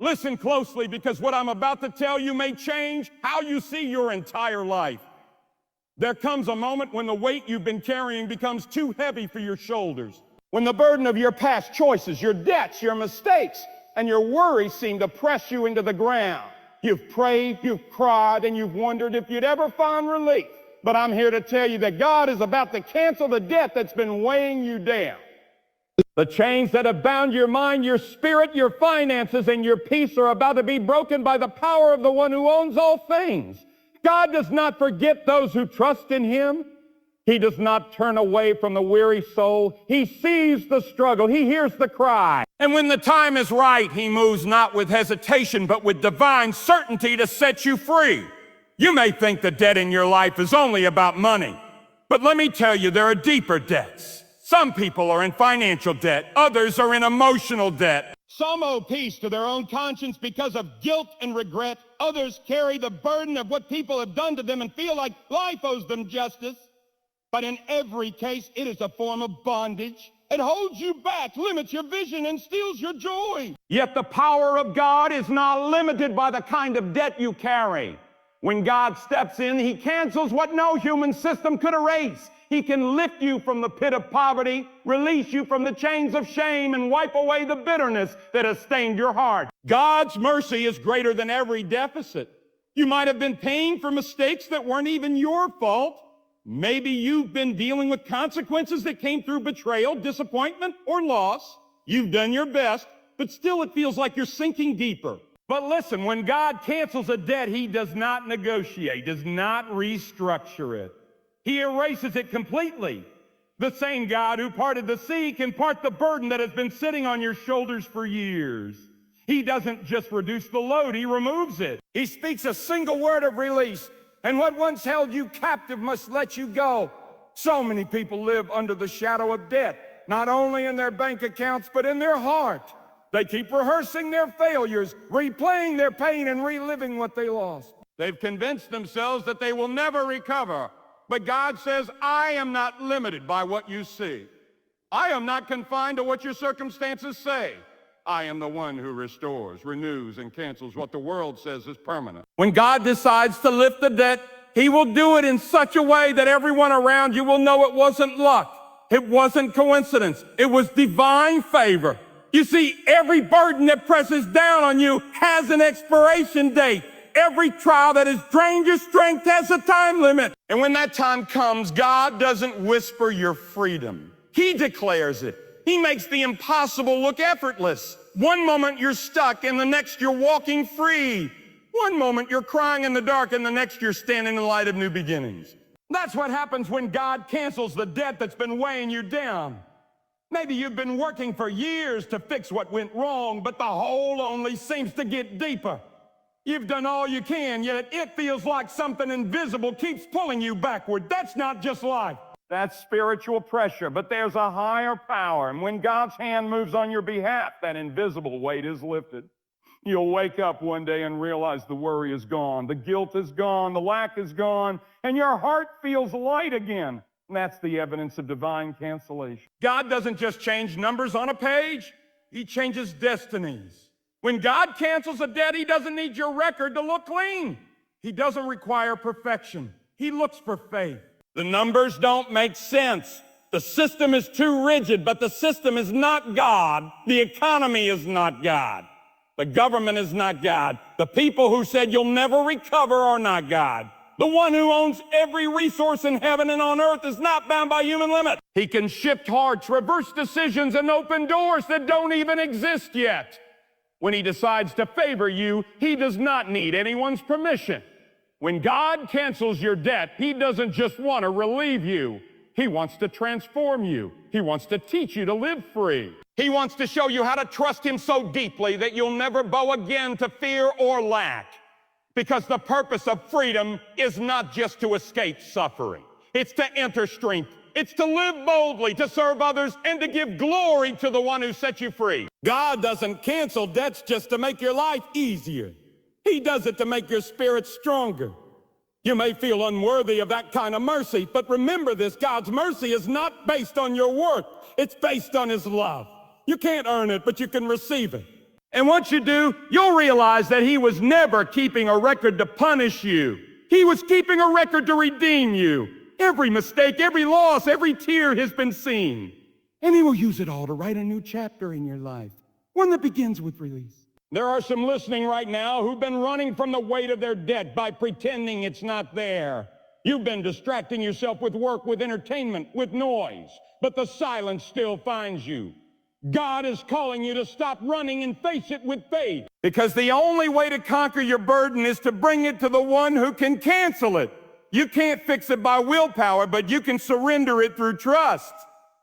Listen closely, because what I'm about to tell you may change how you see your entire life. There comes a moment when the weight you've been carrying becomes too heavy for your shoulders. When the burden of your past choices, your debts, your mistakes, and your worries seem to press you into the ground. You've prayed, you've cried, and you've wondered if you'd ever find relief. But I'm here to tell you that God is about to cancel the debt that's been weighing you down. The chains that have bound your mind, your spirit, your finances, and your peace are about to be broken by the power of the one who owns all things. God does not forget those who trust in him. He does not turn away from the weary soul. He sees the struggle. He hears the cry. And when the time is right, he moves not with hesitation, but with divine certainty to set you free. You may think the debt in your life is only about money, but let me tell you, there are deeper debts. Some people are in financial debt. Others are in emotional debt. Some owe peace to their own conscience because of guilt and regret. Others carry the burden of what people have done to them and feel like life owes them justice. But in every case, it is a form of bondage. It holds you back, limits your vision, and steals your joy. Yet the power of God is not limited by the kind of debt you carry. When God steps in, he cancels what no human system could erase. He can lift you from the pit of poverty, release you from the chains of shame, and wipe away the bitterness that has stained your heart. God's mercy is greater than every deficit. You might have been paying for mistakes that weren't even your fault. Maybe you've been dealing with consequences that came through betrayal, disappointment, or loss. You've done your best, but still it feels like you're sinking deeper. But listen, when God cancels a debt, he does not negotiate, does not restructure it. He erases it completely. The same God who parted the sea can part the burden that has been sitting on your shoulders for years. He doesn't just reduce the load, he removes it. He speaks a single word of release, and what once held you captive must let you go. So many people live under the shadow of debt, not only in their bank accounts, but in their heart. They keep rehearsing their failures, replaying their pain, and reliving what they lost. They've convinced themselves that they will never recover. But God says, I am not limited by what you see. I am not confined to what your circumstances say. I am the one who restores, renews, and cancels what the world says is permanent. When God decides to lift the debt, he will do it in such a way that everyone around you will know it wasn't luck. It wasn't coincidence. It was divine favor. You see, every burden that presses down on you has an expiration date. Every trial that has drained your strength has a time limit. And when that time comes, God doesn't whisper your freedom. He declares it. He makes the impossible look effortless. One moment you're stuck, and the next you're walking free. One moment you're crying in the dark, and the next you're standing in the light of new beginnings. That's what happens when God cancels the debt that's been weighing you down. Maybe you've been working for years to fix what went wrong, but the hole only seems to get deeper. You've done all you can, yet it feels like something invisible keeps pulling you backward. That's not just life. That's spiritual pressure, but there's a higher power. And when God's hand moves on your behalf, that invisible weight is lifted. You'll wake up one day and realize the worry is gone, the guilt is gone, the lack is gone, and your heart feels light again. And that's the evidence of divine cancellation. God doesn't just change numbers on a page, he changes destinies. When God cancels a debt, he doesn't need your record to look clean. He doesn't require perfection. He looks for faith. The numbers don't make sense. The system is too rigid, but the system is not God. The economy is not God. The government is not God. The people who said you'll never recover are not God. The one who owns every resource in heaven and on earth is not bound by human limit. He can shift hearts, reverse decisions, and open doors that don't even exist yet. When he decides to favor you, he does not need anyone's permission. When God cancels your debt, he doesn't just want to relieve you. He wants to transform you. He wants to teach you to live free. He wants to show you how to trust him so deeply that you'll never bow again to fear or lack. Because the purpose of freedom is not just to escape suffering. It's to enter strength. It's to live boldly, to serve others, and to give glory to the one who set you free. God doesn't cancel debts just to make your life easier. He does it to make your spirit stronger. You may feel unworthy of that kind of mercy, but remember this, God's mercy is not based on your worth. It's based on his love. You can't earn it, but you can receive it. And once you do, you'll realize that he was never keeping a record to punish you. He was keeping a record to redeem you. Every mistake, every loss, every tear has been seen. And he will use it all to write a new chapter in your life, one that begins with release. There are some listening right now who've been running from the weight of their debt by pretending it's not there. You've been distracting yourself with work, with entertainment, with noise, but the silence still finds you. God is calling you to stop running and face it with faith. Because the only way to conquer your burden is to bring it to the one who can cancel it. You can't fix it by willpower, but you can surrender it through trust.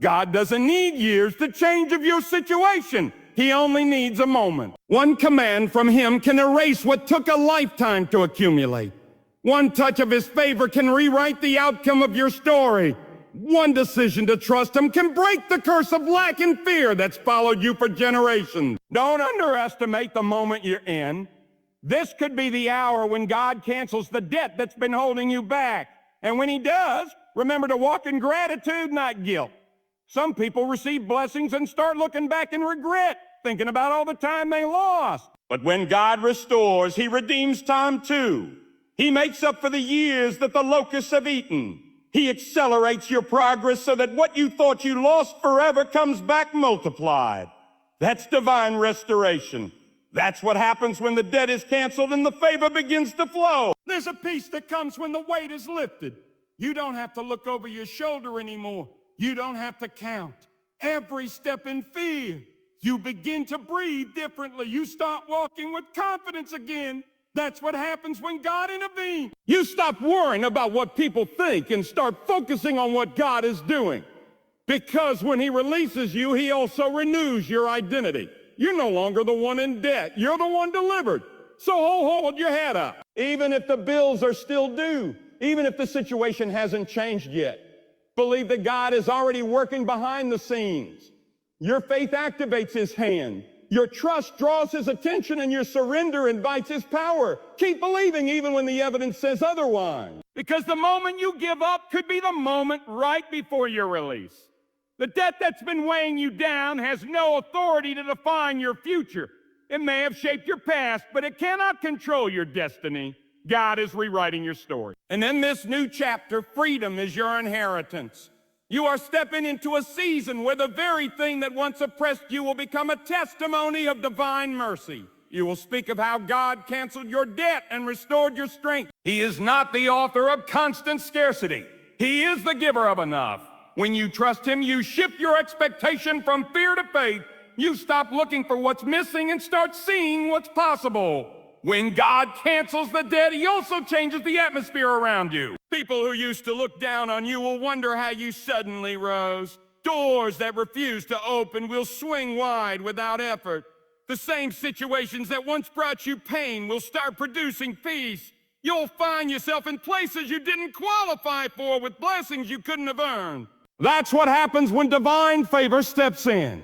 God doesn't need years to change of your situation. He only needs a moment. One command from him can erase what took a lifetime to accumulate. One touch of his favor can rewrite the outcome of your story. One decision to trust him can break the curse of lack and fear that's followed you for generations. Don't underestimate the moment you're in. This could be the hour when God cancels the debt that's been holding you back. And when he does, remember to walk in gratitude, not guilt. Some people receive blessings and start looking back in regret, thinking about all the time they lost. But when God restores, he redeems time too. He makes up for the years that the locusts have eaten. He accelerates your progress so that what you thought you lost forever comes back multiplied. That's divine restoration. That's what happens when the debt is canceled and the favor begins to flow. There's a peace that comes when the weight is lifted. You don't have to look over your shoulder anymore. You don't have to count every step in fear. You begin to breathe differently. You start walking with confidence again. That's what happens when God intervenes. You stop worrying about what people think and start focusing on what God is doing. Because when he releases you, he also renews your identity. You're no longer the one in debt. You're the one delivered. So hold your head up. Even if the bills are still due, even if the situation hasn't changed yet, believe that God is already working behind the scenes. Your faith activates his hand. Your trust draws his attention, and your surrender invites his power. Keep believing even when the evidence says otherwise. Because the moment you give up could be the moment right before your release. The debt that's been weighing you down has no authority to define your future. It may have shaped your past, but it cannot control your destiny. God is rewriting your story. And in this new chapter, freedom is your inheritance. You are stepping into a season where the very thing that once oppressed you will become a testimony of divine mercy. You will speak of how God canceled your debt and restored your strength. He is not the author of constant scarcity. He is the giver of enough. When you trust him, you shift your expectation from fear to faith. You stop looking for what's missing and start seeing what's possible. When God cancels the debt, he also changes the atmosphere around you. People who used to look down on you will wonder how you suddenly rose. Doors that refuse to open will swing wide without effort. The same situations that once brought you pain will start producing peace. You'll find yourself in places you didn't qualify for with blessings you couldn't have earned. That's what happens when divine favor steps in.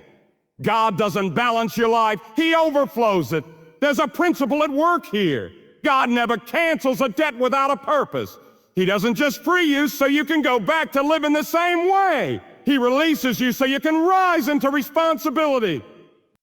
God doesn't balance your life, he overflows it. There's a principle at work here. God never cancels a debt without a purpose. He doesn't just free you so you can go back to living the same way. He releases you so you can rise into responsibility.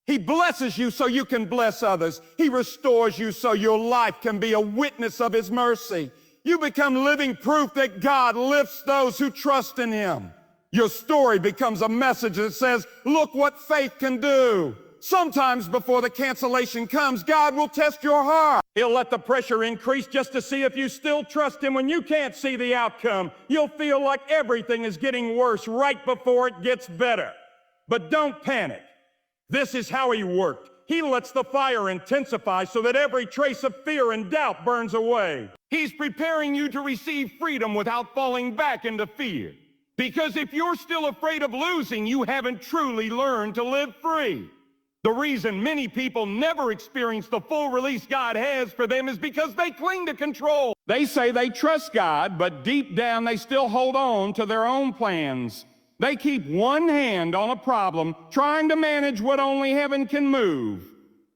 He blesses you so you can bless others. He restores you so your life can be a witness of his mercy. You become living proof that God lifts those who trust in him. Your story becomes a message that says, look what faith can do. Sometimes before the cancellation comes, God will test your heart. He'll let the pressure increase just to see if you still trust him when you can't see the outcome. You'll feel like everything is getting worse right before it gets better. But don't panic. This is how he worked. He lets the fire intensify so that every trace of fear and doubt burns away. He's preparing you to receive freedom without falling back into fear. Because if you're still afraid of losing, you haven't truly learned to live free. The reason many people never experience the full release God has for them is because they cling to control. They say they trust God, but deep down they still hold on to their own plans. They keep one hand on a problem, trying to manage what only heaven can move.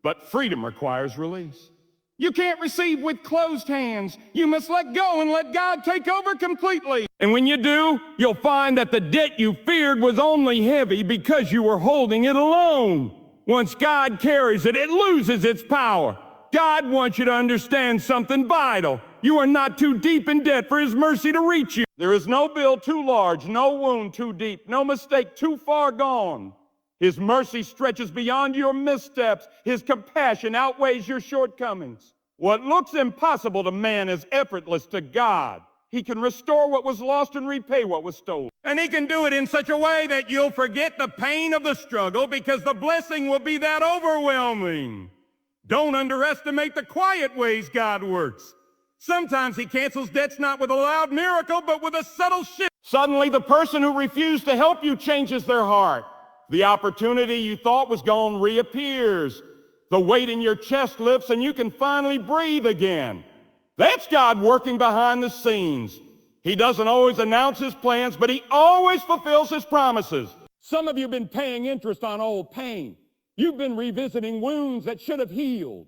But freedom requires release. You can't receive with closed hands. You must let go and let God take over completely. And when you do, you'll find that the debt you feared was only heavy because you were holding it alone. Once God carries it, it loses its power. God wants you to understand something vital. You are not too deep in debt for His mercy to reach you. There is no bill too large, no wound too deep, no mistake too far gone. His mercy stretches beyond your missteps. His compassion outweighs your shortcomings. What looks impossible to man is effortless to God. He can restore what was lost and repay what was stolen. And He can do it in such a way that you'll forget the pain of the struggle because the blessing will be that overwhelming. Don't underestimate the quiet ways God works. Sometimes He cancels debts not with a loud miracle, but with a subtle shift. Suddenly, the person who refused to help you changes their heart. The opportunity you thought was gone reappears. The weight in your chest lifts and you can finally breathe again. That's God working behind the scenes. He doesn't always announce His plans, but He always fulfills His promises. Some of you have been paying interest on old pain. You've been revisiting wounds that should have healed.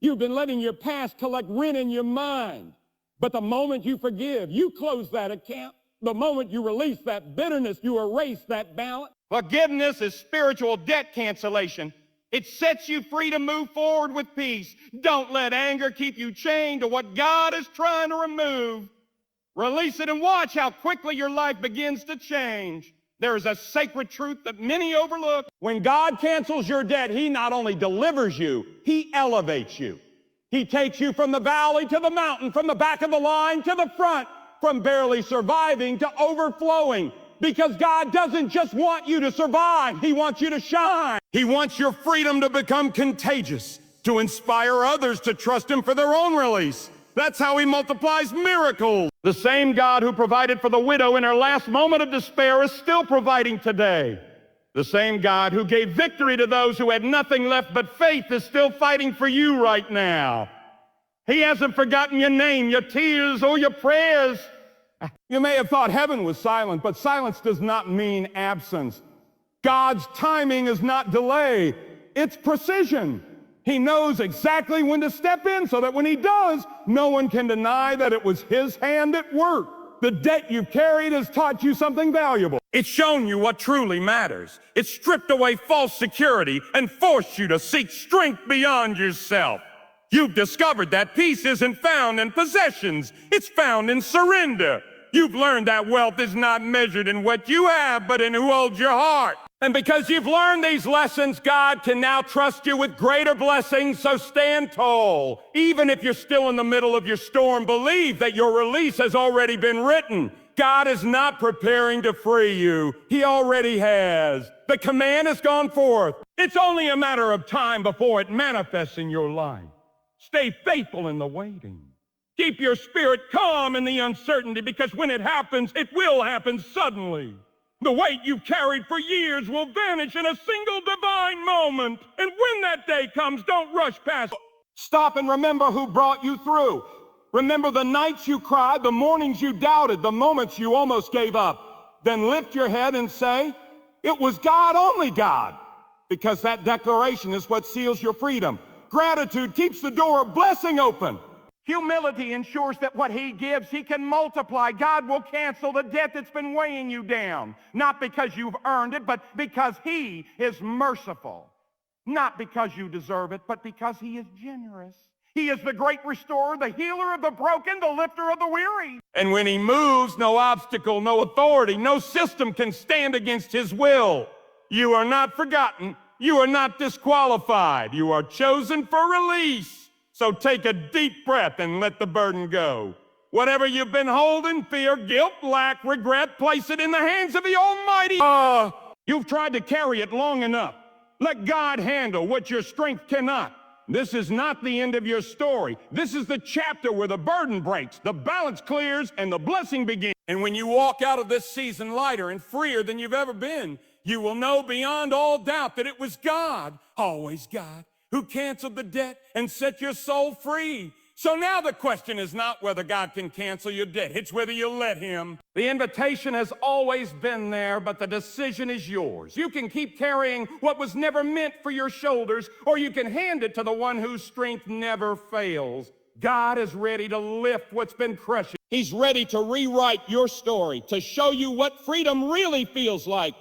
You've been letting your past collect rent in your mind. But the moment you forgive, you close that account. The moment you release that bitterness, you erase that balance. Forgiveness is spiritual debt cancellation. It sets you free to move forward with peace. Don't let anger keep you chained to what God is trying to remove. Release it and watch how quickly your life begins to change. There is a sacred truth that many overlook. When God cancels your debt, He not only delivers you, He elevates you. He takes you from the valley to the mountain, from the back of the line to the front, from barely surviving to overflowing. Because God doesn't just want you to survive, He wants you to shine. He wants your freedom to become contagious, to inspire others to trust Him for their own release. That's how He multiplies miracles. The same God who provided for the widow in her last moment of despair is still providing today. The same God who gave victory to those who had nothing left but faith is still fighting for you right now. He hasn't forgotten your name, your tears, or your prayers. You may have thought heaven was silent, but silence does not mean absence. God's timing is not delay, it's precision. He knows exactly when to step in so that when He does, no one can deny that it was His hand at work. The debt you've carried has taught you something valuable. It's shown you what truly matters. It's stripped away false security and forced you to seek strength beyond yourself. You've discovered that peace isn't found in possessions. It's found in surrender. You've learned that wealth is not measured in what you have, but in who holds your heart. And because you've learned these lessons, God can now trust you with greater blessings, so stand tall. Even if you're still in the middle of your storm, believe that your release has already been written. God is not preparing to free you. He already has. The command has gone forth. It's only a matter of time before it manifests in your life. Stay faithful in the waiting. Keep your spirit calm in the uncertainty, because when it happens, it will happen suddenly. The weight you've carried for years will vanish in a single divine moment. And when that day comes, don't rush past. Stop and remember who brought you through. Remember the nights you cried, the mornings you doubted, the moments you almost gave up. Then lift your head and say, it was God, only God. Because that declaration is what seals your freedom. Gratitude keeps the door of blessing open. Humility ensures that what He gives, He can multiply. God will cancel the debt that's been weighing you down. Not because you've earned it, but because He is merciful. Not because you deserve it, but because He is generous. He is the great restorer, the healer of the broken, the lifter of the weary. And when He moves, no obstacle, no authority, no system can stand against His will. You are not forgotten. You are not disqualified. You are chosen for release. So take a deep breath and let the burden go. Whatever you've been holding, fear, guilt, lack, regret, place it in the hands of the Almighty. You've tried to carry it long enough. Let God handle what your strength cannot. This is not the end of your story. This is the chapter where the burden breaks, the balance clears, and the blessing begins. And when you walk out of this season lighter and freer than you've ever been, you will know beyond all doubt that it was God, always God, who canceled the debt and set your soul free. So now the question is not whether God can cancel your debt, it's whether you'll let Him. The invitation has always been there, but the decision is yours. You can keep carrying what was never meant for your shoulders, or you can hand it to the one whose strength never fails. God is ready to lift what's been crushing. He's ready to rewrite your story, to show you what freedom really feels like.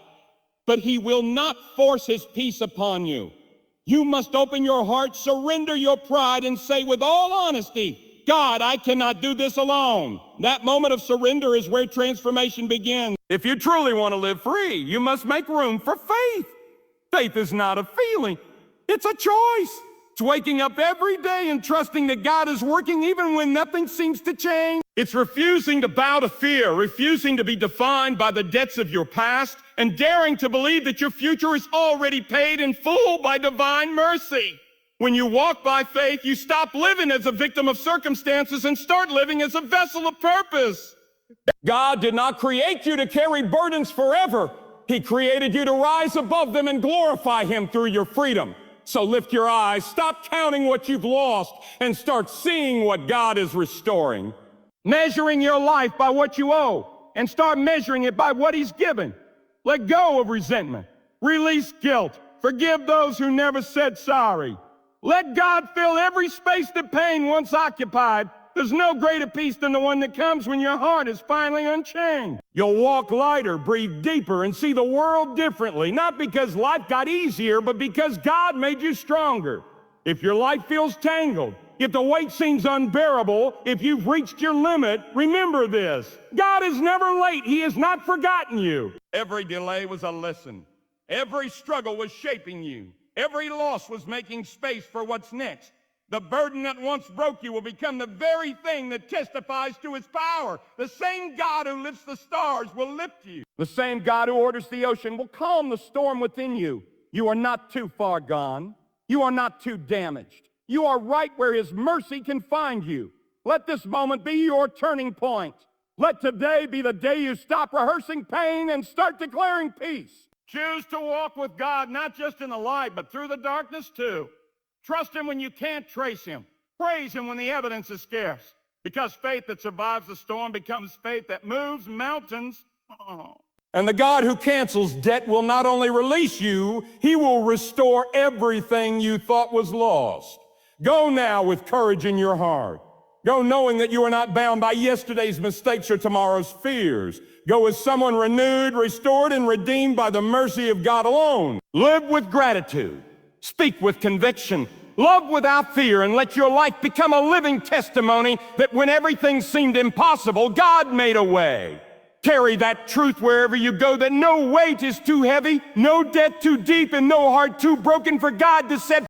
But He will not force His peace upon you. You must open your heart, surrender your pride, and say with all honesty, God, I cannot do this alone. That moment of surrender is where transformation begins. If you truly want to live free, you must make room for faith. Faith is not a feeling, it's a choice. It's waking up every day and trusting that God is working even when nothing seems to change. It's refusing to bow to fear, refusing to be defined by the debts of your past, and daring to believe that your future is already paid in full by divine mercy. When you walk by faith, you stop living as a victim of circumstances and start living as a vessel of purpose. God did not create you to carry burdens forever. He created you to rise above them and glorify Him through your freedom. So lift your eyes, stop counting what you've lost, and start seeing what God is restoring. Measuring your life by what you owe, and start measuring it by what He's given. Let go of resentment. Release guilt. Forgive those who never said sorry. Let God fill every space that pain once occupied. There's no greater peace than the one that comes when your heart is finally unchained. You'll walk lighter, breathe deeper, and see the world differently, not because life got easier, but because God made you stronger. If your life feels tangled, if the weight seems unbearable, if you've reached your limit, remember this. God is never late. He has not forgotten you. Every delay was a lesson. Every struggle was shaping you. Every loss was making space for what's next. The burden that once broke you will become the very thing that testifies to His power. The same God who lifts the stars will lift you. The same God who orders the ocean will calm the storm within you. You are not too far gone. You are not too damaged. You are right where His mercy can find you. Let this moment be your turning point. Let today be the day you stop rehearsing pain and start declaring peace. Choose to walk with God, not just in the light, but through the darkness too. Trust Him when you can't trace Him. Praise Him when the evidence is scarce. Because faith that survives the storm becomes faith that moves mountains. And the God who cancels debt will not only release you, He will restore everything you thought was lost. Go now with courage in your heart. Go knowing that you are not bound by yesterday's mistakes or tomorrow's fears. Go as someone renewed, restored, and redeemed by the mercy of God alone. Live with gratitude. Speak with conviction. Love without fear, and let your life become a living testimony that when everything seemed impossible, God made a way. Carry that truth wherever you go, that no weight is too heavy, no debt too deep, and no heart too broken for God to set